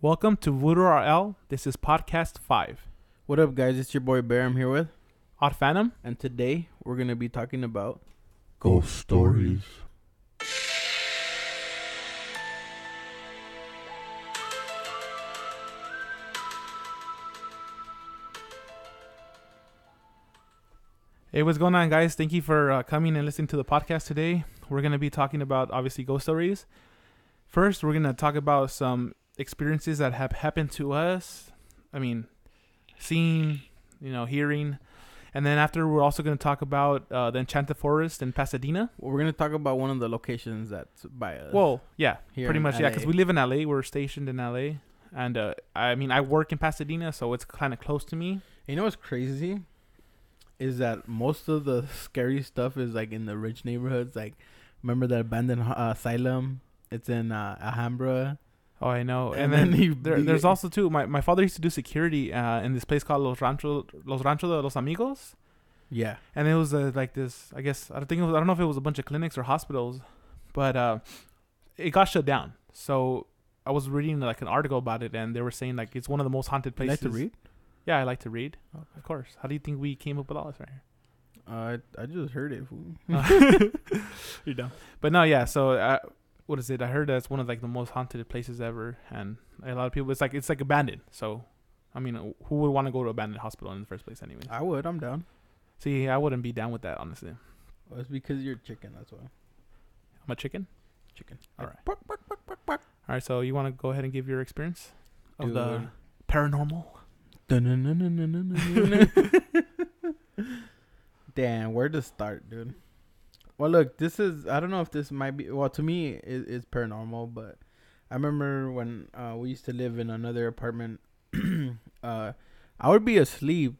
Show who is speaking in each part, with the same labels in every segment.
Speaker 1: Welcome to Voodoo RL. This is podcast 5.
Speaker 2: What up, guys? It's your boy Bear. I'm here with
Speaker 1: Odd Phantom.
Speaker 2: and today we're gonna be talking about
Speaker 3: Ghost stories.
Speaker 1: Hey, what's going on, guys? Thank you for coming and listening to the podcast today. We're going to be talking about, obviously, ghost stories. First, we're going to talk about some experiences that have happened to us. I mean, seeing, hearing. And then after, we're also going to talk about the Enchanted Forest in Pasadena.
Speaker 2: Well, we're gonna talk about one of the locations that's by us.
Speaker 1: Well, yeah,
Speaker 2: here
Speaker 1: pretty
Speaker 2: in
Speaker 1: much, yeah, because
Speaker 2: LA.
Speaker 1: we live in LA. We're stationed in LA. And, I work in Pasadena, so it's kind of close to me.
Speaker 2: You know what's crazy is that most of the scary stuff is like in the rich neighborhoods. Like, remember that abandoned asylum? It's in Alhambra.
Speaker 1: Oh, I know.
Speaker 2: And
Speaker 1: And
Speaker 2: then
Speaker 1: then there's also, too, my father used to do security in this place called Los Ranchos de los Amigos.
Speaker 2: Yeah.
Speaker 1: And it was like this, I guess, I don't know if it was a bunch of clinics or hospitals, but it got shut down. So I was reading like an article about it, and they were saying like it's one of the most haunted
Speaker 2: You
Speaker 1: places.
Speaker 2: like to read?
Speaker 1: Yeah, I like to read. Oh, of course. How do you think we came up with all this right here?
Speaker 2: I just heard it. Fool.
Speaker 1: You're dumb. But no, yeah. So what is it? I heard that's one of like the most haunted places ever, and a lot of people. It's like abandoned. So, I mean, who would want to go to an abandoned hospital in the first place, anyway?
Speaker 2: I would. I'm down.
Speaker 1: See, I wouldn't be down with that, honestly.
Speaker 2: Well, it's because you're chicken. That's why.
Speaker 1: I'm a chicken.
Speaker 2: Chicken.
Speaker 1: All right.
Speaker 2: Bark, bark, bark, bark, bark.
Speaker 1: All right. So you want to go ahead and give your experience of the
Speaker 2: Dude.
Speaker 1: paranormal?
Speaker 2: Damn, where to start, dude? Well, look, this is, I don't know if this might be, well, to me, it's paranormal, but I remember when we used to live in another apartment, I would be asleep,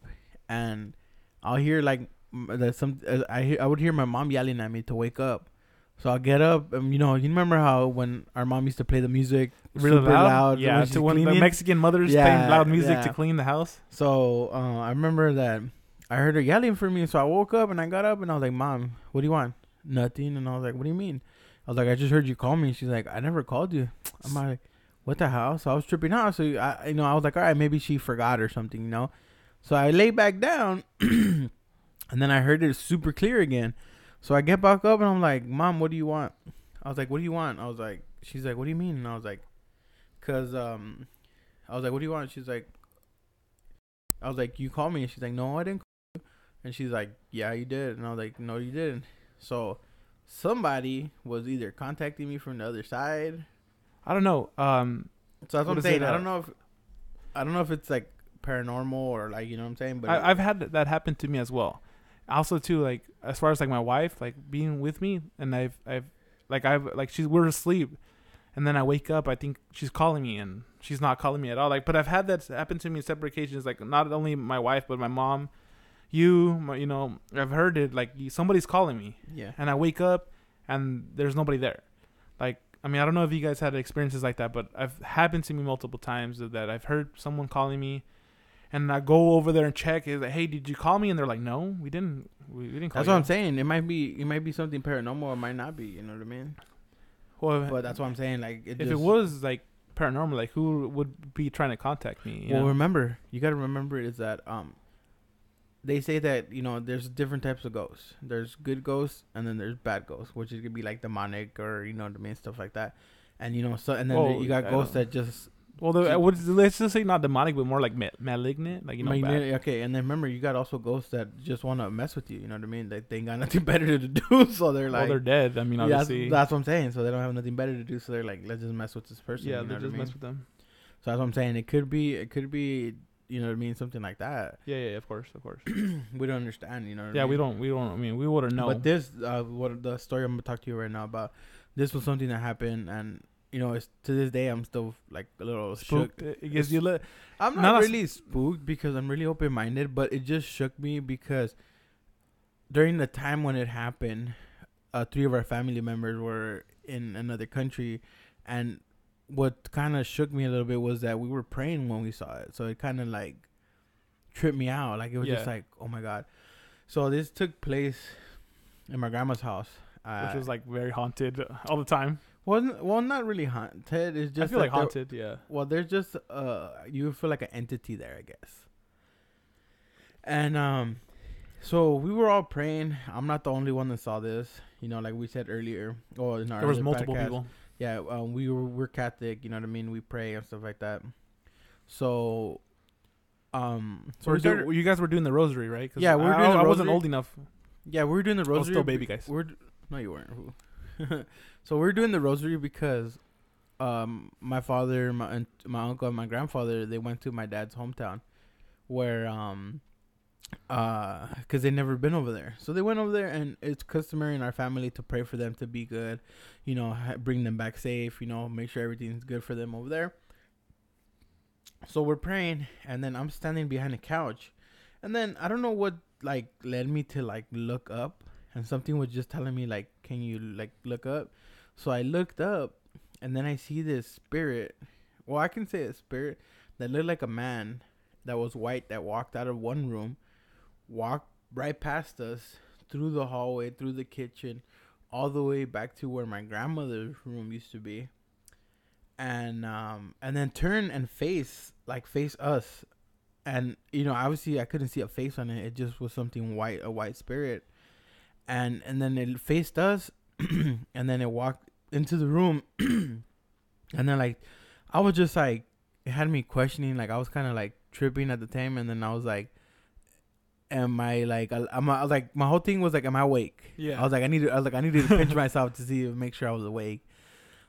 Speaker 2: and I'll hear, like, I would hear my mom yelling at me to wake up. So I'll get up, and, you remember how when our mom used to play the music
Speaker 1: Really
Speaker 2: super loud?
Speaker 1: Yeah,
Speaker 2: when she's
Speaker 1: to when the
Speaker 2: cleaning?
Speaker 1: Mexican mothers
Speaker 2: Yeah,
Speaker 1: playing loud music
Speaker 2: yeah.
Speaker 1: to clean the house.
Speaker 2: So I remember that I heard her yelling for me. So I woke up and I got up and I was like, "Mom, what do you want?" Nothing. And I was like, "What do you mean?" I was like, "I just heard you call me." She's like, "I never called you." I'm like, "What the hell?" So I was tripping out. So I was like, "All right, maybe she forgot or something, So I lay back down, and then I heard it super clear again. So I get back up and I'm like, "Mom, what do you want?" I was like, "What do you want?" I was like, she's like, "What do you mean?" And I was like, "Cause I was like, "What do you want?" She's like, I was like, "You called me." And she's like, "No, I didn't call you." And she's like, "Yeah, you did." And I was like, "No, you didn't." So somebody was either contacting me from the other side.
Speaker 1: I don't know.
Speaker 2: So that's what I'm
Speaker 1: is
Speaker 2: saying.
Speaker 1: it,
Speaker 2: I don't know if it's like paranormal or like, you know what I'm saying? But
Speaker 1: I've had that happen to me as well. Also, too, like as far as like my wife, like being with me, and we're asleep, and then I wake up. I think she's calling me, and she's not calling me at all. Like, but I've had that happen to me on separate occasions. Like not only my wife, but my mom, I've heard it. Like somebody's calling me,
Speaker 2: yeah.
Speaker 1: and I wake up, and there's nobody there. Like, I mean, I don't know if you guys had experiences like that, but I've happened to me multiple times that I've heard someone calling me, and I go over there and check. Is like, "Hey, did you call me?" And they're like, "No, we didn't. We didn't call
Speaker 2: That's
Speaker 1: you."
Speaker 2: what I'm saying. It might be something paranormal, or it might not be. You know what I mean?
Speaker 1: Well,
Speaker 2: But that's what I'm saying. Like,
Speaker 1: if it was like paranormal, like who would be trying to contact me?
Speaker 2: Well, remember, you got to remember is that they say that there's different types of ghosts. There's good ghosts and then there's bad ghosts, which is gonna be like demonic or what I mean, stuff like that. And and then you got ghosts that just
Speaker 1: let's just say not demonic, but more like malignant, like bad.
Speaker 2: Okay. And then remember, you got also ghosts that just want to mess with you. You know what I mean? They ain't got nothing better to do, so they're like,
Speaker 1: they're dead. I mean, obviously,
Speaker 2: that's what I'm saying. So they don't have nothing better to do, so they're like, let's just mess with this person.
Speaker 1: Yeah,
Speaker 2: you know
Speaker 1: they
Speaker 2: what
Speaker 1: just
Speaker 2: I mean?
Speaker 1: mess with them.
Speaker 2: So that's what I'm saying. It could be. You know what I mean? Something like that.
Speaker 1: Yeah, of course.
Speaker 2: We don't understand. You know what
Speaker 1: Yeah,
Speaker 2: I mean?
Speaker 1: we don't. I mean, we wouldn't know.
Speaker 2: But this, what the story I'm gonna talk to you right now about, this was something that happened, and it's to this day I'm still like a little
Speaker 1: spooked.
Speaker 2: shook.
Speaker 1: It gives you
Speaker 2: I'm not really spooked because I'm really open minded, but it just shook me because during the time when it happened, 3 of our family members were in another country, and what kind of shook me a little bit was that we were praying when we saw it, so it kind of like tripped me out. Like it was just like, oh my god. So this took place in my grandma's house,
Speaker 1: which was like very haunted all the time.
Speaker 2: Well, not really haunted. It's just
Speaker 1: I feel like
Speaker 2: that
Speaker 1: haunted. Yeah.
Speaker 2: well, there's just you feel like an entity there, I guess. And so we were all praying. I'm not the only one that saw this. You know, like we said earlier, or in our
Speaker 1: There was
Speaker 2: other
Speaker 1: multiple
Speaker 2: podcast.
Speaker 1: people.
Speaker 2: Yeah, we're Catholic. You know what I mean. We pray and stuff like that. So,
Speaker 1: So you guys were doing the rosary, right? 'Cause
Speaker 2: Yeah, we were doing the
Speaker 1: I wasn't
Speaker 2: rosary.
Speaker 1: old enough.
Speaker 2: yeah, we were doing the
Speaker 1: I was
Speaker 2: rosary.
Speaker 1: still baby, guys.
Speaker 2: No, you weren't. So we're doing the rosary because, my father, my uncle, and my grandfather, they went to my dad's hometown, where because they never been over there, so they went over there, and it's customary in our family to pray for them to be good, you know, bring them back safe, you know, make sure everything's good for them over there. So we're praying, and then I'm standing behind a couch, and then I don't know what like led me to like look up, and something was just telling me like, can you like look up? So I looked up, and then I see this spirit. Well, I can say a spirit that looked like a man that was white that walked out of one room, walked right past us through the hallway, through the kitchen, all the way back to where my grandmother's room used to be, and then turn and face us. And you know, obviously I couldn't see a face on it. It just was something white, a white spirit. And then it faced us, and then it walked into the room. And then like I was just like, it had me questioning, like I was kind of like tripping at the time, and then I was like, am I like, like my whole thing was like, am I awake?
Speaker 1: Yeah.
Speaker 2: I was like, I needed to pinch myself to see, make sure I was awake.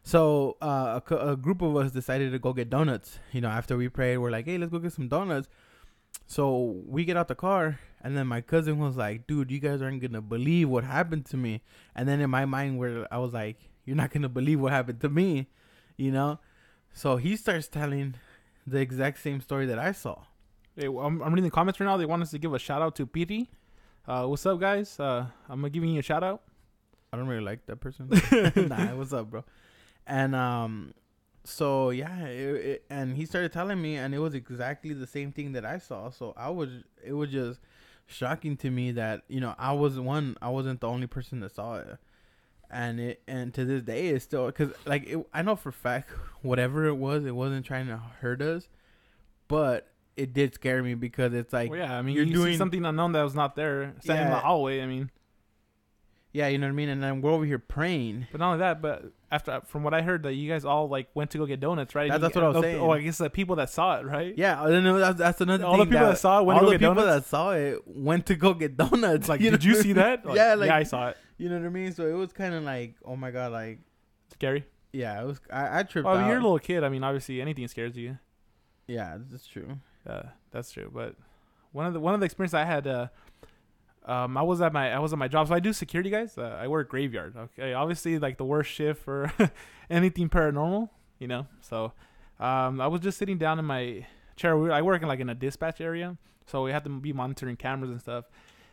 Speaker 2: So a group of us decided to go get donuts. You know, after we prayed, we're like, hey, let's go get some donuts. So we get out the car, and then my cousin was like, dude, you guys aren't gonna believe what happened to me. And then in my mind, where I was like, you're not gonna believe what happened to me, you know. So he starts telling the exact same story that I saw.
Speaker 1: Hey, I'm reading the comments right now. They want us to give a shout out to Piri. What's up, guys? I'm giving you a shout out.
Speaker 2: I don't really like that person. Nah, what's up, bro? And so yeah, and he started telling me, and it was exactly the same thing that I saw. So it was just shocking to me that, you know, I wasn't the only person that saw it, and to this day it's still, because like I know for a fact whatever it wasn't trying to hurt us, but it did scare me, because it's like,
Speaker 1: Well, yeah, I mean,
Speaker 2: you're
Speaker 1: you
Speaker 2: doing
Speaker 1: see something unknown that was not there, standing in the hallway. I mean,
Speaker 2: yeah, you know what I mean. And then we're over here praying.
Speaker 1: but not only that, but from what I heard, that you guys all like went to go get donuts, right?
Speaker 2: That's what I was saying.
Speaker 1: Oh, I guess the people that saw it, right?
Speaker 2: Yeah, that's another thing.
Speaker 1: All the people that saw it went to go get donuts.
Speaker 2: All the people that saw it went to go get donuts.
Speaker 1: Like,
Speaker 2: you
Speaker 1: did you see that? Like,
Speaker 2: yeah, like,
Speaker 1: yeah, I saw it.
Speaker 2: You know what I mean? So it was kind of like, oh my god, like
Speaker 1: Scary.
Speaker 2: yeah, it was. I tripped
Speaker 1: Well,
Speaker 2: out.
Speaker 1: you're a little kid. I mean, obviously anything scares you.
Speaker 2: Yeah, that's true.
Speaker 1: That's true. But one of the experiences I had, I was at my job. So I do security, guys. I work graveyard. Okay, obviously like the worst shift for anything paranormal, you know. So I was just sitting down in my chair. I work in a dispatch area, so we had to be monitoring cameras and stuff.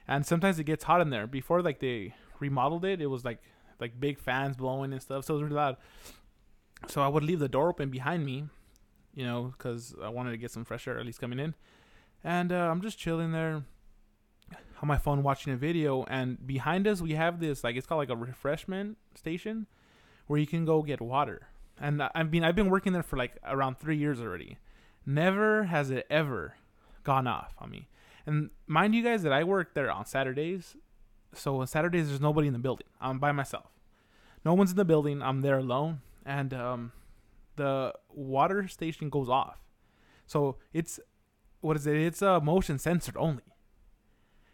Speaker 1: And sometimes it gets hot in there. Before like they remodeled it, it was like big fans blowing and stuff, so it was really loud. So I would leave the door open behind me, you know, because I wanted to get some fresh air at least coming in. And I'm just chilling there on my phone watching a video, and behind us we have this, like, it's called like a refreshment station where you can go get water. And I've been working there for like around 3 years already. Never has it ever gone off on me. And mind you guys that I work there on Saturdays. So on Saturdays there's nobody in the building. I'm by myself. No one's in the building. I'm there alone. And the water station goes off. So it's motion censored only.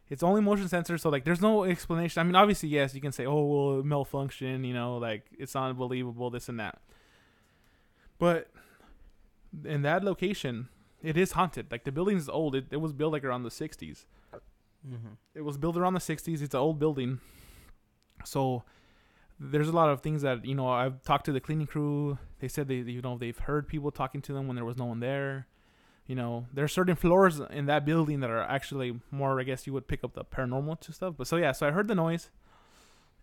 Speaker 1: It's only motion censored, so like there's no explanation. I mean, obviously, yes, you can say, oh, well, malfunction, you know, like it's unbelievable, this and that. But in that location, it is haunted. Like the building is old. It was built like around the 60s.
Speaker 2: Mm-hmm.
Speaker 1: It was built around the 60s. It's an old building. So there's a lot of things that, you know, I've talked to the cleaning crew. They said they've heard people talking to them when there was no one there. You know, there are certain floors in that building that are actually more, I guess you would pick up the paranormal to stuff. But so yeah, so I heard the noise.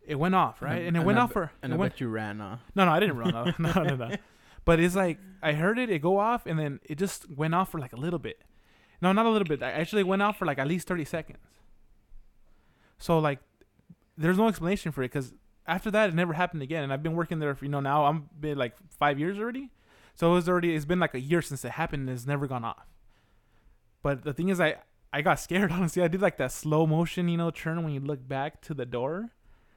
Speaker 1: It went off, right? And it went off for...
Speaker 2: And I bet you ran off.
Speaker 1: No, I didn't run off. No. But it's like, I heard it go off, and then it just went off for like a little bit. No, not a little bit. I actually went off for like at least 30 seconds. So like, there's no explanation for it, because after that, it never happened again. And I've been working there for, now I'm been like 5 years already. So it's been like a year since it happened, and it's never gone off. But the thing is, I got scared, honestly. I did like that slow motion, turn when you look back to the door,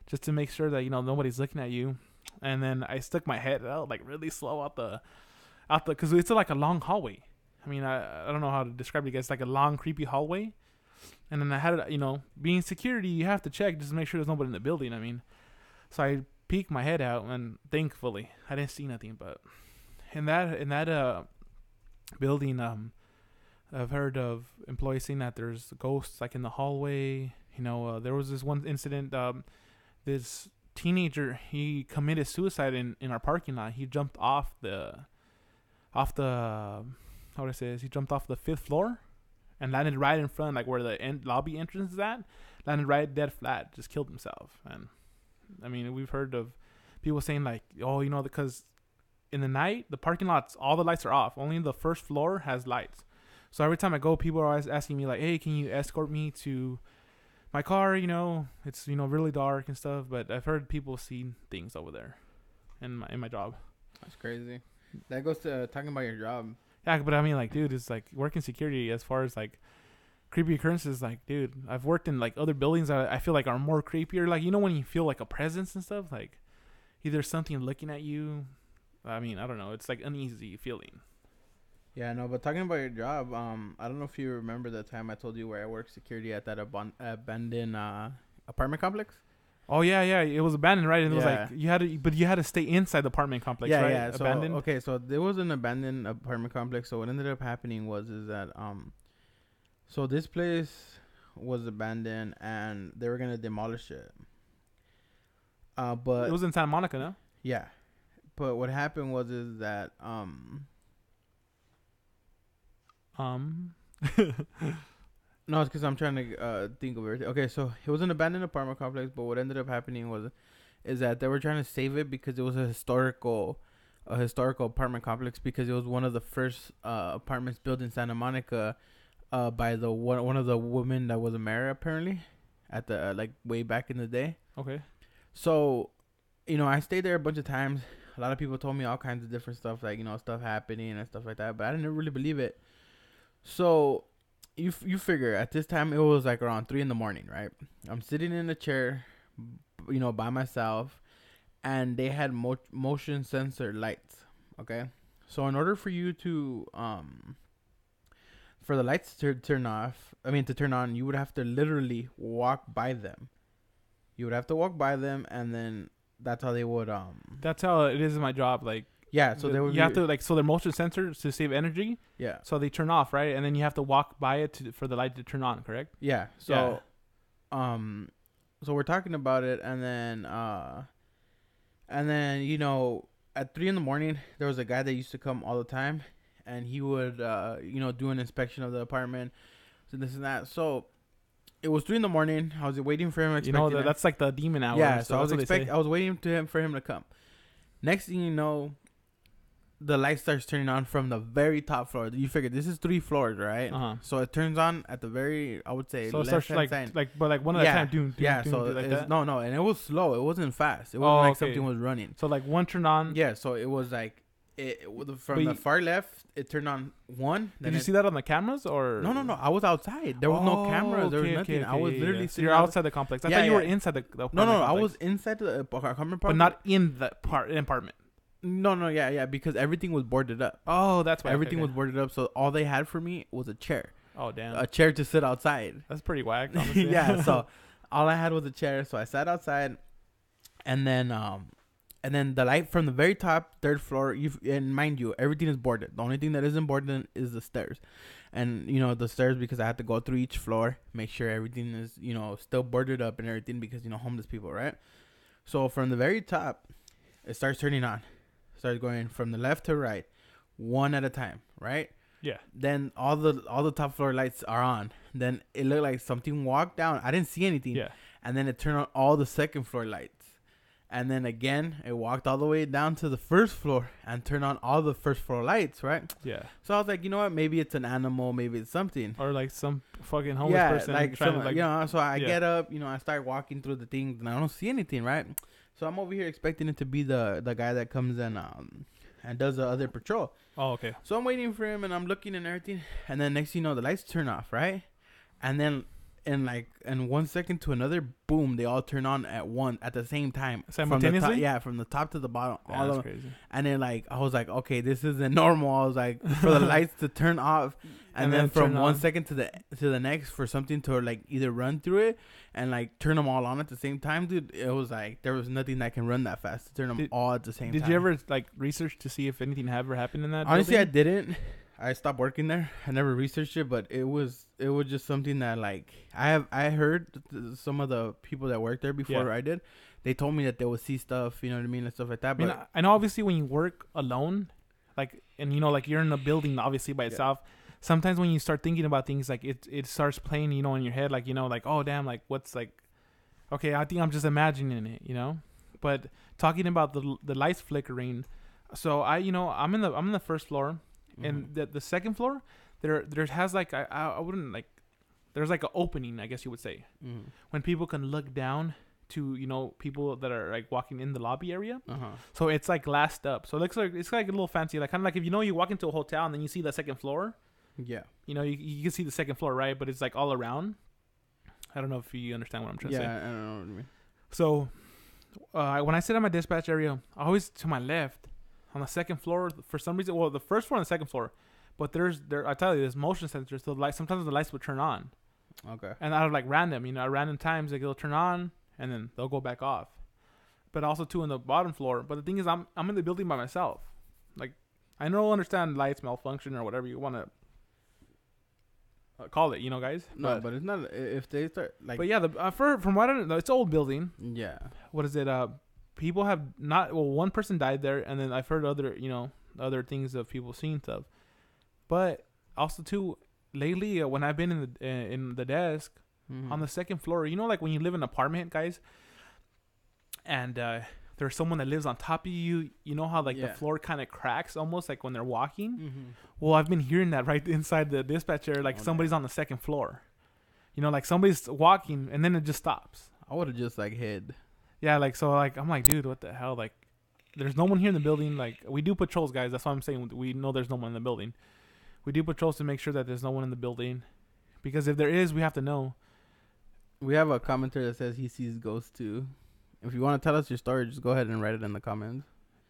Speaker 1: just to make sure that, nobody's looking at you. And then I stuck my head out like really slow out the, because it's like a long hallway. I mean, I don't know how to describe it, guys. It's like a long, creepy hallway. And then I had it, being security, you have to check just to make sure there's nobody in the building. I mean, so I peeked my head out, and thankfully I didn't see nothing. But in that building, I've heard of employees saying that there's ghosts like in the hallway. There was this one incident. This teenager, he committed suicide in our parking lot. He jumped off the how would I say this? He jumped off the 5th floor and landed right in front, like where the lobby entrance is at. Landed right dead flat. Just killed himself. And I mean, we've heard of people saying like, oh, because in the night the parking lots, all the lights are off. Only the 1st floor has lights. So every time I go, people are always asking me like, hey, can you escort me to my car? It's really dark and stuff. But I've heard people see things over there in my job.
Speaker 2: That's crazy. That goes to talking about your job.
Speaker 1: Yeah, but I mean, like, dude, it's like working security as far as like creepy occurrences. Like, dude, I've worked in like other buildings that I feel like are more creepier. Like, when you feel like a presence and stuff, like either something looking at you. I mean, I don't know. It's like uneasy feeling.
Speaker 2: Yeah, no, but talking about your job, I don't know if you remember the time I told you where I worked security at that abandoned apartment complex.
Speaker 1: Oh yeah, it was abandoned, right? And it was like you had to stay inside the apartment complex, right?
Speaker 2: Yeah,
Speaker 1: abandoned.
Speaker 2: So, okay, so there was an abandoned apartment complex. So what ended up happening is that so this place was abandoned and they were gonna demolish it. But
Speaker 1: it was in Santa Monica, no?
Speaker 2: Yeah, but what happened is that No, it's because I'm trying to think of everything. Okay, so it was an abandoned apartment complex, but what ended up happening is that they were trying to save it because it was a historical apartment complex, because it was one of the first apartments built in Santa Monica by the one of the women that was a mayor, apparently, at the like way back in the day.
Speaker 1: Okay.
Speaker 2: So, I stayed there a bunch of times. A lot of people told me all kinds of different stuff, like stuff happening and stuff like that, but I didn't really believe it. So you figure at this time it was like around 3 a.m, right? I'm sitting in a chair, by myself, and they had motion sensor lights. Okay, so in order for you to for the lights to turn on, you would have to literally walk by them. You would have to walk by them, and then that's how they would
Speaker 1: That's how it is in my job, like.
Speaker 2: Yeah, so they would.
Speaker 1: You have to so they're motion sensors to save energy.
Speaker 2: Yeah.
Speaker 1: So they turn off, right? And then you have to walk by it for the light to turn on, correct?
Speaker 2: Yeah. So, so we're talking about it, and then at 3 a.m, there was a guy that used to come all the time, and he would do an inspection of the apartment, and this and that. So it was 3 a.m. I was waiting for him.
Speaker 1: That's like the demon hour.
Speaker 2: Yeah. So I was waiting for him to come. Next thing you know, the light starts turning on from the very top floor. You figure this is 3 floors, right? So it turns on at the very, I would say,
Speaker 1: so it starts like one at a time. Doom,
Speaker 2: so
Speaker 1: like that?
Speaker 2: No, and it was slow. It wasn't fast. It wasn't something was running.
Speaker 1: So like one turned on.
Speaker 2: Yeah, so it was like from the far left, it turned on one.
Speaker 1: Did you see that on the cameras or?
Speaker 2: No. I was outside. There was no cameras. There was nothing. I was literally sitting.
Speaker 1: So you're outside the complex. I thought you were inside the
Speaker 2: No.
Speaker 1: complex.
Speaker 2: I was inside the apartment,
Speaker 1: but not in the apartment.
Speaker 2: No, yeah, because everything was boarded up.
Speaker 1: Oh, that's why.
Speaker 2: Everything was boarded up, so all they had for me was a chair.
Speaker 1: Oh, damn.
Speaker 2: A chair to sit outside.
Speaker 1: That's pretty whack, honestly.
Speaker 2: Yeah, so all I had was a chair, so I sat outside, and then the light from the very top, 3rd floor, and mind you, everything is boarded. The only thing that isn't boarded is the stairs. And, the stairs, because I had to go through each floor, make sure everything is, still boarded up and everything, because, homeless people, right? So from the very top, it starts turning on. Starts going from the left to right, one at a time, right?
Speaker 1: Yeah.
Speaker 2: Then all the top floor lights are on. Then it looked like something walked down. I didn't see anything.
Speaker 1: Yeah.
Speaker 2: And then it turned on all the 2nd floor lights. And then again, it walked all the way down to the 1st floor and turned on all the 1st floor lights, right?
Speaker 1: Yeah.
Speaker 2: So I was like, you know what? Maybe it's an animal. Maybe it's something.
Speaker 1: Or like some fucking homeless person.
Speaker 2: So I get up, I start walking through the things, and I don't see anything, right? So I'm over here expecting it to be the guy that comes and does the other patrol.
Speaker 1: Oh, okay.
Speaker 2: So I'm waiting for him and I'm looking and everything, and then next thing you know, the lights turn off, right? And then in 1 second to another, boom, they all turn on at the same time.
Speaker 1: Simultaneously?
Speaker 2: From the top to the bottom.
Speaker 1: Yeah, that's crazy.
Speaker 2: And then I was like, okay, this isn't normal. I was like, for the lights to turn off, and then from 1 second to the next, for something to like either run through it and like turn them all on at the same time, dude. It was like there was nothing that can run that fast to turn them all at the same time.
Speaker 1: Did you ever like research to see if anything ever happened in that?
Speaker 2: Honestly,
Speaker 1: building?
Speaker 2: I didn't. I stopped working there. I never researched it, but it was just something that like I heard some of the people that worked there before I did. They told me that they would see stuff, you know what I mean, and stuff like that. But
Speaker 1: I know obviously when you work alone, like, and you know, like you're in a building obviously by itself. Sometimes when you start thinking about things, like it starts playing, you know, in your head, like, you know, like, oh damn, like what's like, okay, I think I'm just imagining it, you know. But talking about the lights flickering, so I'm in the first floor. And the second floor, there has like I wouldn't like, there's like an opening, I guess you would say, when people can look down to, you know, people that are like walking in the lobby area. So it's like glassed up, so it looks like it's like a little fancy, like kind of like if you know you walk into a hotel and then you see the second floor. Yeah, you know, you can see the second floor, right? But it's like all around. I don't know if you understand what I'm trying to say.
Speaker 2: Yeah, I don't know what you mean. So
Speaker 1: when I sit at my dispatch area, always to my left. On the second floor, for some reason, well, the first floor and the second floor, but I tell you, there's motion sensors, so sometimes the lights would turn on. Okay. And out of like random, you know, at random times, like they'll turn on and then they'll go back off. But also too on the bottom floor. But the thing is, I'm in the building by myself. Like, I don't understand lights malfunction or whatever you want to call it, you know, guys.
Speaker 2: No, but it's not if they start like.
Speaker 1: But yeah, from what I know, it's an old building.
Speaker 2: Yeah.
Speaker 1: What is it? People have one person died there, and then I've heard other things of people seeing stuff. But also too, lately when I've been in the desk on the second floor, you know, like when you live in an apartment, guys, and there's someone that lives on top of you. You know how like the floor kind of cracks almost like when they're walking. Well, I've been hearing that right inside the dispatch area, like somebody's on the second floor. You know, like somebody's walking and then it just stops.
Speaker 2: I would have just like hid.
Speaker 1: Yeah, like, so, like, I'm like, dude, what the hell? Like, there's no one here in the building. Like, we do patrols, guys. That's why I'm saying we know there's no one in the building. We do patrols to make sure that there's no one in the building. Because if there is, we have to know.
Speaker 2: We have a commenter that says he sees ghosts, too. If you want to tell us your story, just go ahead and write it in the comments.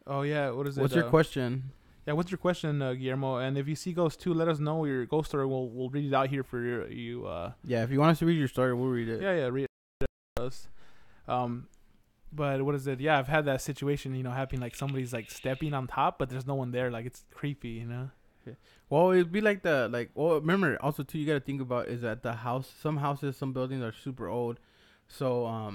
Speaker 1: Oh, yeah. What is it?
Speaker 2: What's your question?
Speaker 1: Yeah, what's your question, Guillermo? And if you see ghosts, too, let us know your ghost story. We'll read it out here for you.
Speaker 2: Yeah, if you want us to read your story, we'll read it.
Speaker 1: Yeah, read it to us. But what is it? Yeah, I've had that situation, you know, happening, like somebody's like stepping on top, but there's no one there. Like, it's creepy, you know?
Speaker 2: Okay. Well, it'd be like remember, also, too, you got to think about is that some houses, some buildings are super old. So,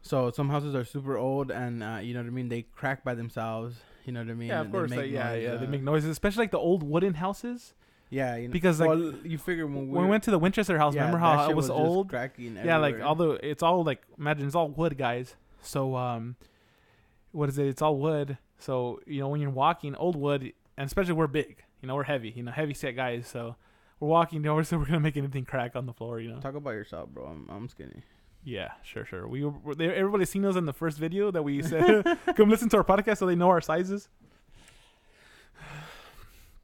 Speaker 2: So some houses are super old and, you know what I mean? They crack by themselves, you know what I mean?
Speaker 1: Yeah, of course. They make noises, especially like the old wooden houses.
Speaker 2: Yeah, you know,
Speaker 1: because like
Speaker 2: you figure when
Speaker 1: we went to the Winchester house, remember how it was old?
Speaker 2: Cracking
Speaker 1: yeah, like it's all like, imagine it's all wood, guys. So what is it? It's all wood. So you know when you're walking, old wood, and especially we're big, you know, we're heavy, you know, heavy set guys. So we're walking over, so we're gonna make anything crack on the floor, you know.
Speaker 2: Talk about yourself, bro. I'm skinny.
Speaker 1: Yeah, sure. Everybody's seen us in the first video that we said. Come listen to our podcast so they know our sizes.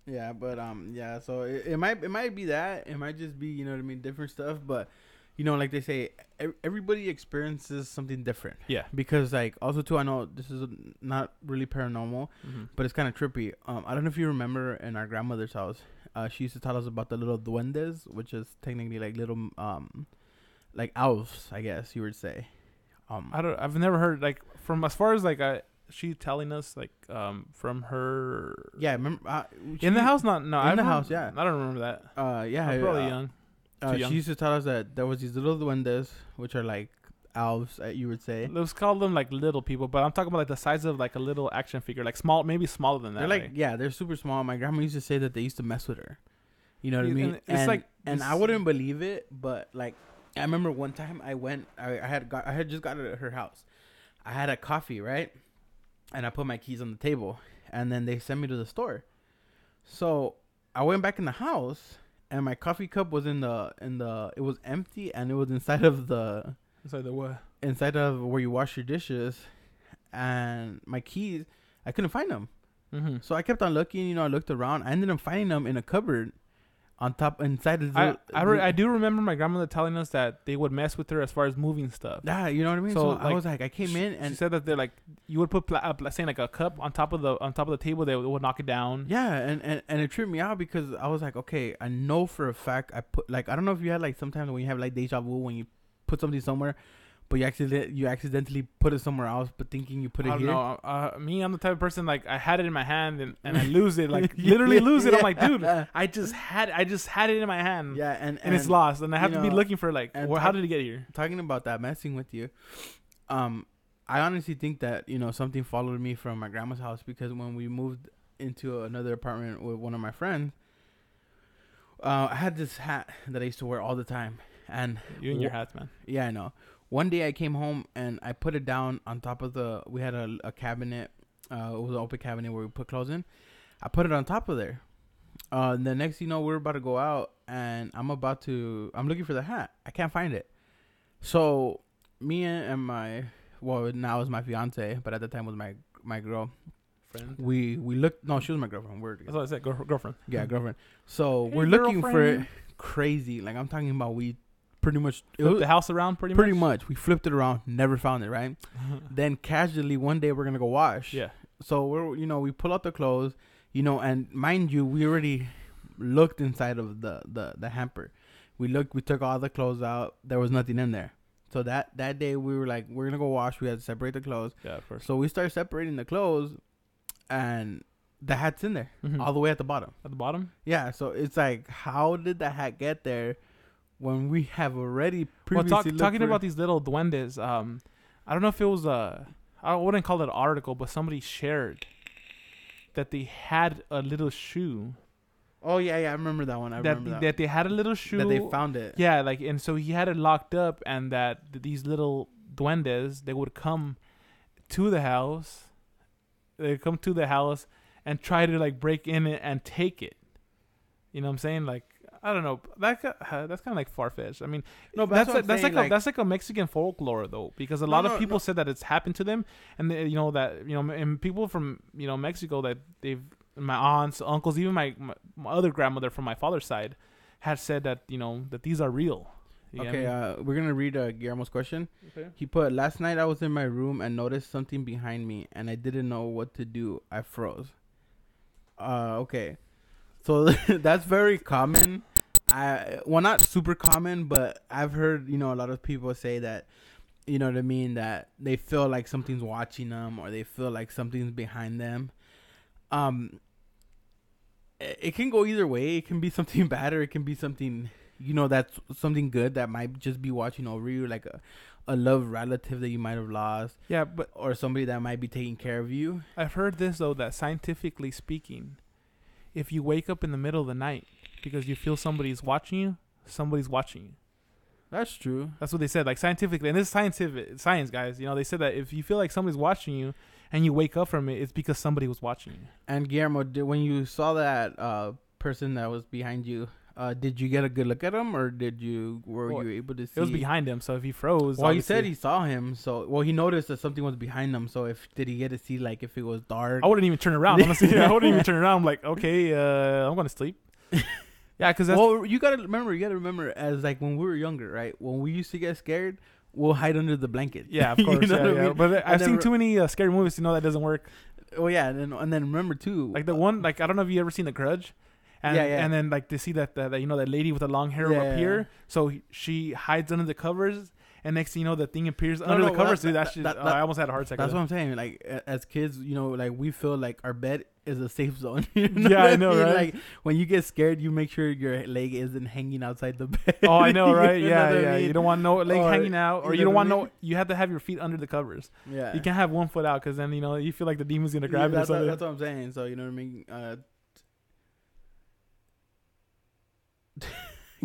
Speaker 2: Yeah, but so it might be that. It might just be, you know what I mean, different stuff, but you know, like they say, everybody experiences something different. Yeah. Because like also too, I know this is not really paranormal, but it's kind of trippy. I don't know if you remember in our grandmother's house, she used to tell us about the little duendes, which is technically like little like elves, I guess you would say.
Speaker 1: I've never heard like from as far as like she telling us like from her.
Speaker 2: Yeah, remember
Speaker 1: in the house? House,
Speaker 2: yeah.
Speaker 1: I don't remember that.
Speaker 2: Yeah,
Speaker 1: I'm probably young.
Speaker 2: She used to tell us that there was these little duendes, which are like elves, you would say.
Speaker 1: Let's call them like little people, but I'm talking about like the size of like a little action figure, like small, maybe smaller than that.
Speaker 2: They're like they're super small. My grandma used to say that they used to mess with her. You know what I mean? And I wouldn't believe it, but like I remember one time I went. I had just got at her house. I had a coffee, right? And I put my keys on the table, and then they sent me to the store. So I went back in the house, and my coffee cup was it was empty, and it was inside of the
Speaker 1: Inside the what?
Speaker 2: inside of where you wash your dishes, and my keys, I couldn't find them.
Speaker 1: Mm-hmm.
Speaker 2: So I kept on looking. You know, I looked around. I ended up finding them in a cupboard on top inside of
Speaker 1: I do remember my grandmother telling us that they would mess with her as far as moving stuff.
Speaker 2: Yeah, you know what I mean.
Speaker 1: So,
Speaker 2: So
Speaker 1: like,
Speaker 2: I was like, I came in
Speaker 1: She
Speaker 2: and
Speaker 1: said that they're like you would put saying like a cup on top of the table, they would knock it down.
Speaker 2: yeah, and it tripped me out because I was like, okay, I know for a fact I put like I don't know if you had like sometimes when you have like deja vu when you put something somewhere, but you accidentally put it somewhere else, but thinking you put it
Speaker 1: I don't
Speaker 2: here.
Speaker 1: know. Me, I'm the type of person like I had it in my hand and I lose it, like literally lose it. I'm like, dude, I just had it in my hand.
Speaker 2: Yeah,
Speaker 1: and it's lost, and I have to be looking for like, how did it get here?
Speaker 2: Talking about that messing with you, I honestly think that something followed me from my grandma's house because when we moved into another apartment with one of my friends, I had this hat that I used to wear all the time, and
Speaker 1: You and your hats, man.
Speaker 2: yeah, I know. One day I came home and I put it down on top of we had a cabinet. It was an open cabinet where we put clothes in. I put it on top of there. And the next thing you know, we're about to go out and I'm looking for the hat. I can't find it. So me and now is my fiance, but at the time was my girl.
Speaker 1: Friend.
Speaker 2: We looked, no, she was my girlfriend.
Speaker 1: That's what I said, girlfriend.
Speaker 2: Yeah, girlfriend. So
Speaker 1: Hey,
Speaker 2: we're looking for it
Speaker 1: girlfriend.
Speaker 2: crazy. Like I'm talking about we pretty much
Speaker 1: Flip the house around pretty
Speaker 2: much. We flipped it around, never found it, right? Then casually one day we're gonna go wash.
Speaker 1: Yeah.
Speaker 2: So we pull out the clothes, and mind you, we already looked inside of the hamper. We took all the clothes out. There was nothing in there. So that day we were like, we're gonna go wash. We had to separate the clothes.
Speaker 1: Yeah, of course.
Speaker 2: So we started separating the clothes, and the hat's in there, all the way at the bottom.
Speaker 1: At the bottom?
Speaker 2: Yeah. So it's like, how did the hat get there? When we have already previously
Speaker 1: talking about these little duendes, I don't know if it was I wouldn't call it an article, but somebody shared that they had a little shoe.
Speaker 2: Oh yeah, I remember that one.
Speaker 1: That they had a little shoe
Speaker 2: that they found it.
Speaker 1: Yeah, like, and so he had it locked up, and that these little duendes, they would come to the house. They come to the house and try to like break in it and take it. You know what I'm saying? Like, I don't know. That's kind of like far-fetched. I mean,
Speaker 2: no, but
Speaker 1: that's like a Mexican folklore though, because a lot of people said that it's happened to them, and they, and people from Mexico that my aunts, uncles, even my other grandmother from my father's side, had said that that these are real.
Speaker 2: Okay, we're gonna read Guillermo's question.
Speaker 1: Okay.
Speaker 2: He put, last night I was in my room and noticed something behind me, and I didn't know what to do. I froze. Okay. So that's very common. Not super common, but I've heard, a lot of people say that, you know what I mean, that they feel like something's watching them or they feel like something's behind them. It can go either way. It can be something bad or it can be something, that's something good that might just be watching over you, like a loved relative that you might have lost.
Speaker 1: Yeah,
Speaker 2: or somebody that might be taking care of you.
Speaker 1: I've heard this though, that scientifically speaking, if you wake up in the middle of the night because you feel somebody's watching you, somebody's watching you.
Speaker 2: That's true.
Speaker 1: That's what they said, like scientifically. And this is science, guys. They said that if you feel like somebody's watching you and you wake up from it, it's because somebody was watching you.
Speaker 2: And Guillermo, when you saw that person that was behind you, did you get a good look at him, or were you able to see?
Speaker 1: It was behind him, so if he froze.
Speaker 2: Well, he said he saw him, so he noticed that something was behind him. So did he get to see, like, if it was dark?
Speaker 1: I wouldn't even turn around. Honestly, I wouldn't even turn around. I'm like, okay, I'm gonna sleep. Yeah, because
Speaker 2: you gotta remember, as like when we were younger, right? When we used to get scared, we'll hide under the blanket.
Speaker 1: Yeah, of course. I mean? But I've seen too many scary movies to know that doesn't work.
Speaker 2: Oh yeah, and then remember too,
Speaker 1: like the one, like I don't know if you ever seen The Grudge. And, and then like they see that that lady with the long hair appear, so she hides under the covers, and next thing you know, the thing appears under the covers. I almost had a heart attack.
Speaker 2: That's what I'm saying. Like as kids, like we feel like our bed is a safe zone.
Speaker 1: I know, right?
Speaker 2: Like when you get scared, you make sure your leg isn't hanging outside the bed.
Speaker 1: Oh, I know, right? Yeah. You don't want no leg hanging out, or you don't want
Speaker 2: no.
Speaker 1: You have to have your feet under the covers.
Speaker 2: Yeah,
Speaker 1: you can't have one foot out because then you feel like the demon's gonna grab it.
Speaker 2: That's what I'm saying. So you know what I mean.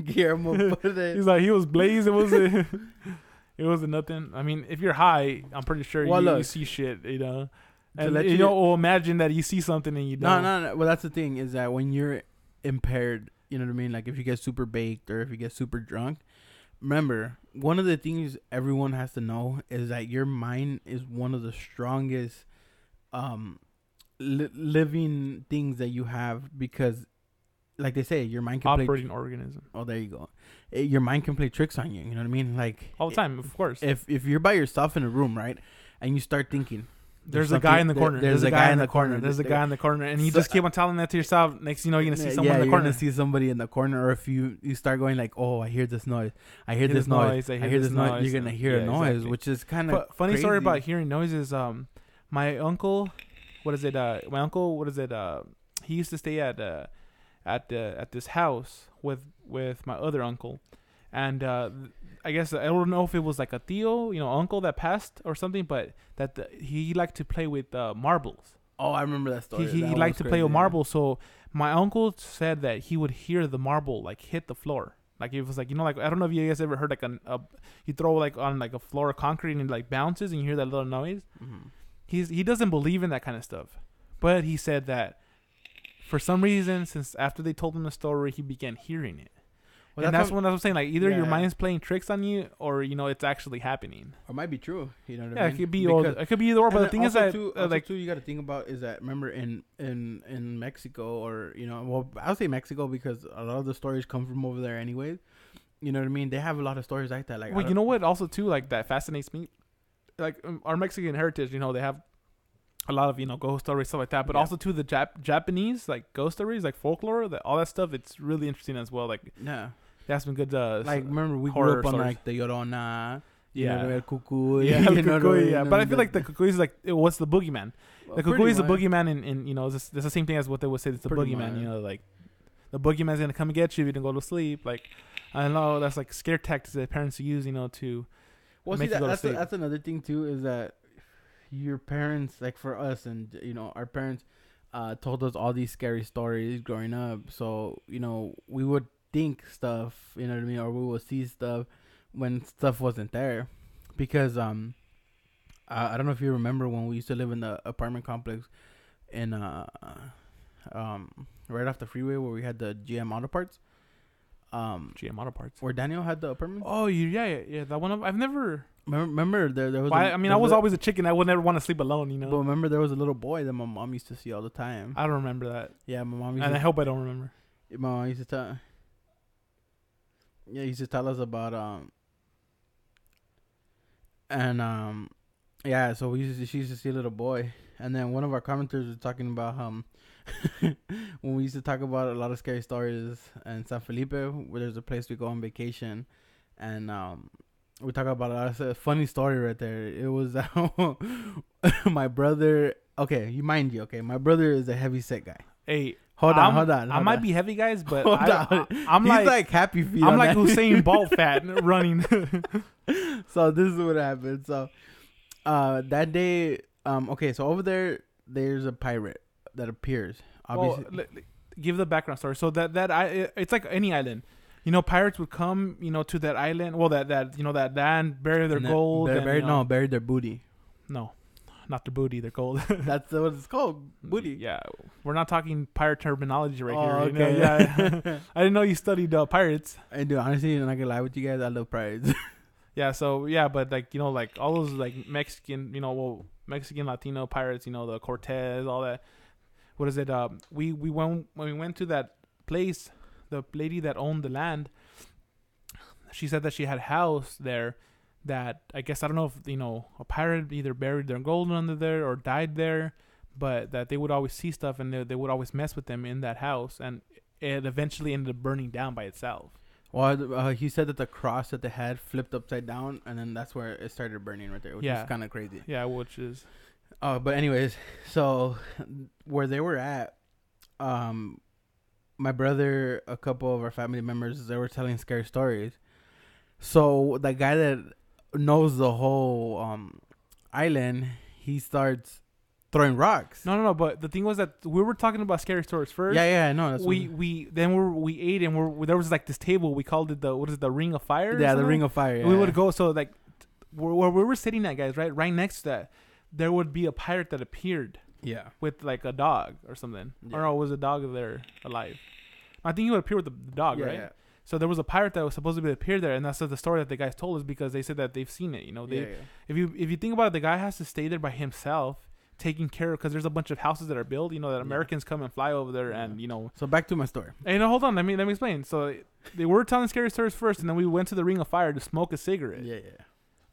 Speaker 2: Guillermo put it.
Speaker 1: He's like, he was blazing. It wasn't nothing. I mean, if you're high, I'm pretty sure you see shit, And imagine that you see something and you don't.
Speaker 2: No. Well, that's the thing, is that when you're impaired, you know what I mean? Like if you get super baked or if you get super drunk, remember, one of the things everyone has to know is that your mind is one of the strongest living things that you have, because like they say, your mind can
Speaker 1: operating organism.
Speaker 2: Oh, there you go. Your mind can play tricks on you. You know what I mean? Like
Speaker 1: All the time, of course.
Speaker 2: If you're by yourself in a room, right, and you start thinking,
Speaker 1: there's a guy in the corner.
Speaker 2: There's a guy in the corner.
Speaker 1: There's a guy in the corner, and you just keep on telling that to yourself. Next, you know, you're gonna see someone in the corner.
Speaker 2: You're gonna see somebody in the corner, or if you start going like, "Oh, I hear this noise. I hear this noise. I hear this noise." You're gonna hear a noise, exactly. Which is kind of
Speaker 1: funny
Speaker 2: crazy.
Speaker 1: story about hearing noises. My uncle, he used to stay at this house with my other uncle, and I guess I don't know if it was like a tío, uncle that passed or something, but he liked to play with marbles.
Speaker 2: Oh, I remember that story.
Speaker 1: He liked to play with marbles. So my uncle said that he would hear the marble like hit the floor. Like it was like, like I don't know if you guys ever heard like you throw like on like a floor of concrete and it like bounces and you hear that little noise. Mm-hmm. He doesn't believe in that kind of stuff, but he said that for some reason, since after they told him the story, he began hearing it. Well, and that's what I was saying. Like either your mind's playing tricks on you, or it's actually happening.
Speaker 2: Or it might be true. You know what I mean?
Speaker 1: Yeah, it could be either or. But the thing is that
Speaker 2: too, you got to think about is that, remember in Mexico, or I'll say Mexico because a lot of the stories come from over there anyways. You know what I mean? They have a lot of stories like that. Like,
Speaker 1: well, you know what? Also too, like that fascinates me. Like our Mexican heritage, they have a lot of ghost stories, stuff like that, but also too the Japanese like ghost stories, like folklore, all that stuff. It's really interesting as well. Like that's been good.
Speaker 2: Like remember we grew up on like the Llorona, el cucuy,
Speaker 1: But I feel like the cucuy is like what's the boogeyman? The cucuy is the boogeyman, and it's the same thing as what they would say. It's the boogeyman. Like the boogeyman's gonna come and get you if you don't go to sleep. Like I know that's like scare tactics that parents use, to.
Speaker 2: Well, see, that's another thing too, is that your parents, like for us, and our parents told us all these scary stories growing up. So we would think stuff, you know what I mean, or we would see stuff when stuff wasn't there. Because I don't know if you remember when we used to live in the apartment complex in right off the freeway where we had the GM Auto Parts.
Speaker 1: GM Auto Parts.
Speaker 2: Where Daniel had the apartment.
Speaker 1: Oh yeah. That one I've never.
Speaker 2: Remember there was.
Speaker 1: Well, I was always a chicken. I would never want to sleep alone.
Speaker 2: But remember there was a little boy that my mom used to see all the time.
Speaker 1: I don't remember that.
Speaker 2: Yeah, my mom.
Speaker 1: I hope I don't remember.
Speaker 2: My mom used to tell. Yeah, he used to tell us about yeah. So she used to see a little boy, and then one of our commenters was talking about when we used to talk about a lot of scary stories in San Felipe, where there's a place we go on vacation, and we talk about a funny story right there. It was my brother. Okay, my brother is a heavy set guy.
Speaker 1: Hey,
Speaker 2: hold on.
Speaker 1: I might be heavy, guys, but
Speaker 2: I'm like happy feet.
Speaker 1: I'm like Usain Bolt fat running.
Speaker 2: So this is what happened. So that day, okay, so over there's a pirate that appears. Obviously,
Speaker 1: give the background story. So it's like any island. Pirates would come, to that island. Well, that land, bury their gold.
Speaker 2: Bury their booty.
Speaker 1: No, not their booty. Their gold.
Speaker 2: That's what it's called, booty.
Speaker 1: Yeah, we're not talking pirate terminology right here.
Speaker 2: Okay.
Speaker 1: Yeah. I didn't know you studied pirates.
Speaker 2: I do. Honestly, I'm not gonna lie with you guys. I love pirates.
Speaker 1: Yeah. So yeah, but like like all those like Mexican, Mexican Latino pirates. The Cortez, all that. What is it? We went when we went to that place. The lady that owned the land, she said that she had a house there that I guess, I don't know if, a pirate either buried their gold under there or died there, but that they would always see stuff and they would always mess with them in that house. And it eventually ended up burning down by itself.
Speaker 2: Well, he said that the cross that they had flipped upside down, and then that's where it started burning right there, which is kind of crazy.
Speaker 1: Yeah, which is...
Speaker 2: But anyways, so where they were at, my brother, a couple of our family members, they were telling scary stories. So the guy that knows the whole island, he starts throwing rocks.
Speaker 1: No. But the thing was that we were talking about scary stories first.
Speaker 2: Yeah, I know. That's
Speaker 1: we ate and there was like this table. We called it the Ring of Fire.
Speaker 2: Yeah, the Ring of Fire. Yeah.
Speaker 1: We would go where we were sitting at, guys. Right next to that, there would be a pirate that appeared.
Speaker 2: Yeah.
Speaker 1: With like a dog or something. Yeah. Or no, was a dog there alive? I think he would appear with the dog, right? Yeah. So there was a pirate that was supposed to appear there, and that's the story that the guys told us because they said that they've seen it. If you think about it, the guy has to stay there by himself, taking care of, because there's a bunch of houses that are built. That Americans come and fly over there, and
Speaker 2: So back to my story.
Speaker 1: Hey, hold on, let me explain. So they were telling scary stories first, and then we went to the Ring of Fire to smoke a cigarette.
Speaker 2: Yeah.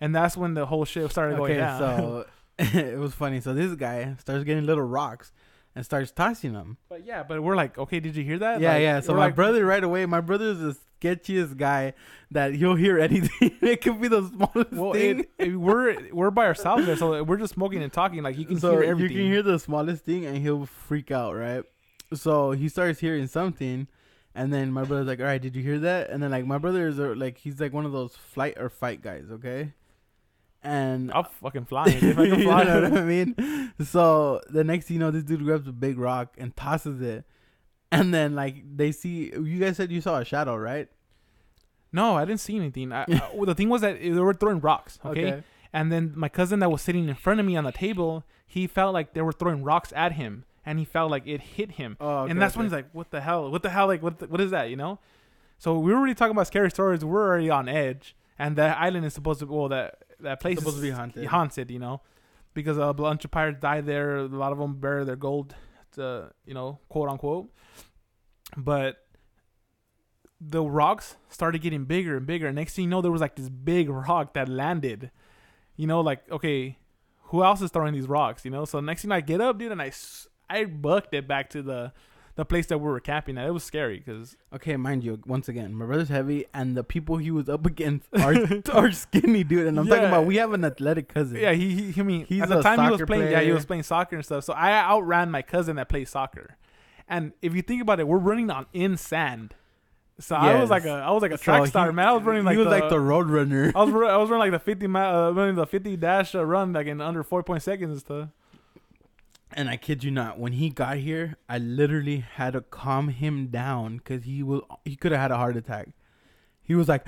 Speaker 1: And that's when the whole shit started going down.
Speaker 2: So it was funny. So this guy starts getting little rocks and starts tossing them.
Speaker 1: But we're like, okay, did you hear that?
Speaker 2: Yeah. So my brother right away, my brother's the sketchiest guy that he'll hear anything. It could be the smallest thing.
Speaker 1: We're by ourselves there, so we're just smoking and talking. Like you can hear everything.
Speaker 2: You can hear the smallest thing, and he'll freak out, right? So he starts hearing something, and then my brother's like, "All right, did you hear that?" And then like my brother is like, he's like one of those flight or fight guys, okay? And
Speaker 1: I'll fucking fly if I can fly.
Speaker 2: You know what I mean? So the next thing you know, this dude grabs a big rock and tosses it. And then like they see, you guys said you saw a shadow, right?
Speaker 1: No, I didn't see anything. The thing was that they were throwing rocks, okay? And then my cousin that was sitting in front of me on the table, he felt like they were throwing rocks at him, and he felt like it hit him. And that's when he's like, "What the hell? What the hell? Like, what is that?" So we were already talking about scary stories. We're already on edge, and that island is supposed to that place is supposed to be haunted. Because a bunch of pirates died there. A lot of them buried their gold, quote unquote. But the rocks started getting bigger and bigger. Next thing you know, there was like this big rock that landed. Like, okay, who else is throwing these rocks? So next thing I get up, dude, and I bucked it back to the place that we were camping at. It was scary because...
Speaker 2: Okay, mind you, once again, my brother's heavy, and the people he was up against are skinny, dude. And I'm talking about, we have an athletic cousin.
Speaker 1: Yeah, he's at the time he was playing, he was playing soccer and stuff. So I outran my cousin that plays soccer. And if you think about it, we're running in sand. So yes. I was like a track star, man. I was running like
Speaker 2: he was like the roadrunner.
Speaker 1: I was running like the 50 running the 50 dash run like in under 4 seconds and stuff.
Speaker 2: And I kid you not, when he got here, I literally had to calm him down because he could have had a heart attack. He was like,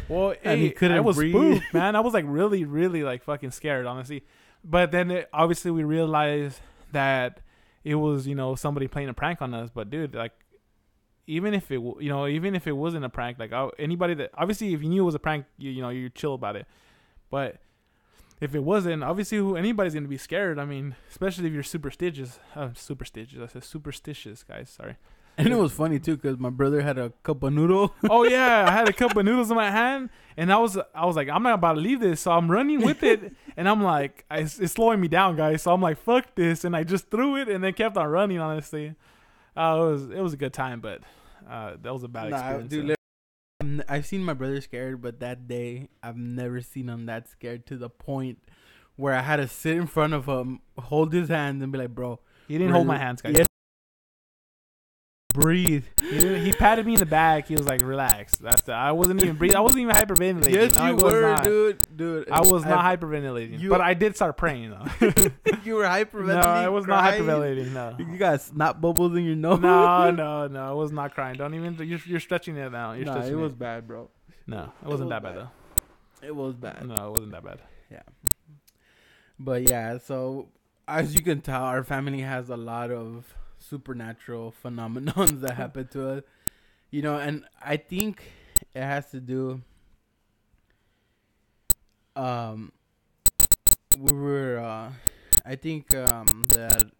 Speaker 1: well, and he couldn't. I was spooked, man. I was like really, really like fucking scared, honestly. But then obviously we realized that it was somebody playing a prank on us. But dude, like even if it wasn't a prank, like anybody that obviously if you knew it was a prank, you chill about it. But if it wasn't, obviously anybody's gonna be scared. I mean, especially if you're superstitious. I said superstitious, guys. Sorry.
Speaker 2: And it was funny too, cause my brother had a cup of noodle.
Speaker 1: Oh yeah, I had a cup of noodles in my hand, and I was like, I'm not about to leave this, so I'm running with it, and I'm like, it's slowing me down, guys. So I'm like, fuck this, and I just threw it, and then kept on running. Honestly, it was a good time, but that was a bad experience.
Speaker 2: Dude, I've seen my brother scared, but that day I've never seen him that scared to the point where I had to sit in front of him, hold his hand, and be like, "Bro."
Speaker 1: He didn't hold my hands, guys.
Speaker 2: Yeah. Breathe.
Speaker 1: He patted me in the back. He was like, "Relax." I wasn't even breathing. I wasn't even hyperventilating.
Speaker 2: Yes, you were, dude.
Speaker 1: I was not hyperventilating, but I did start praying though.
Speaker 2: You were hyperventilating.
Speaker 1: No, I was not hyperventilating. No,
Speaker 2: you got snot bubbles in your nose.
Speaker 1: No, I was not crying. Don't even. You're stretching it now. It
Speaker 2: was bad, bro.
Speaker 1: No, it wasn't that bad though.
Speaker 2: It was bad.
Speaker 1: No, it wasn't that bad.
Speaker 2: Yeah, but yeah. So as you can tell, our family has a lot of supernatural phenomenons that happen to us, and I think it has to do I think that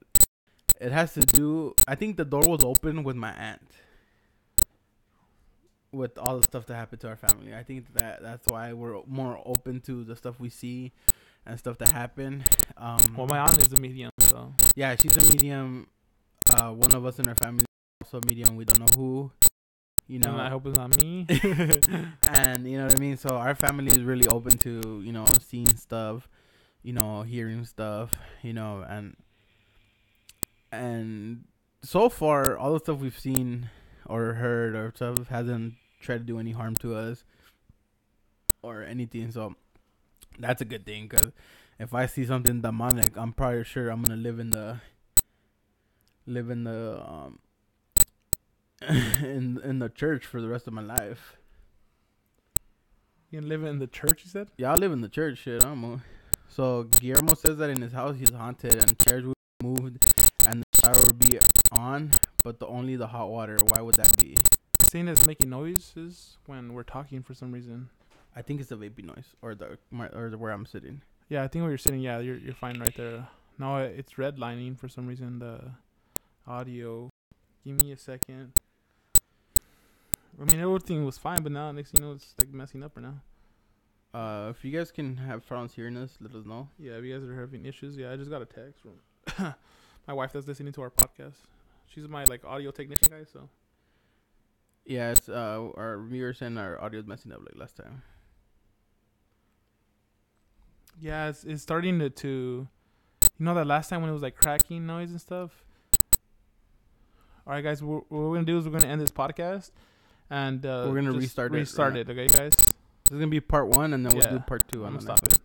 Speaker 2: it has to do, I think the door was open with my aunt with all the stuff that happened to our family. I think that's why we're more open to the stuff we see and stuff that happen.
Speaker 1: Well, my aunt is a medium, so
Speaker 2: yeah, she's a medium. One of us in our family is also a medium. We don't know who.
Speaker 1: And I hope it's not me.
Speaker 2: And you know what I mean? So our family is really open to, seeing stuff, hearing stuff, and so far all the stuff we've seen or heard or stuff hasn't tried to do any harm to us or anything. So that's a good thing, because if I see something demonic, I'm probably sure I'm gonna live in the in the church for the rest of my life.
Speaker 1: You can live in the church, you said?
Speaker 2: Yeah, I live in the church. Shit, So Guillermo says that in his house he's haunted and chairs will be moved and the fire will be on, but only the hot water. Why would that be?
Speaker 1: Saying it's making noises when we're talking for some reason.
Speaker 2: I think it's the vaping noise or the where I'm sitting.
Speaker 1: Yeah, I think where you're sitting. Yeah, you're fine right there. No, it's redlining for some reason the audio. Give me a second. I mean, everything was fine, but now next thing you know, it's like messing up right now.
Speaker 2: If you guys can have problems hearing us, let us know.
Speaker 1: Yeah, if you guys are having issues, yeah, I just got a text from my wife that's listening to our podcast. She's my like audio technician guy, so.
Speaker 2: Yeah, it's our viewers and our audio is messing up like last time.
Speaker 1: Yeah, it's starting to you know that last time when it was like cracking noise and stuff. All right, guys, what we're gonna do is we're gonna end this podcast, and
Speaker 2: we're gonna restart
Speaker 1: it. Okay, guys.
Speaker 2: This is gonna be part 1, and then we'll do part 2 on
Speaker 1: I'm
Speaker 2: the
Speaker 1: gonna
Speaker 2: next
Speaker 1: stop it.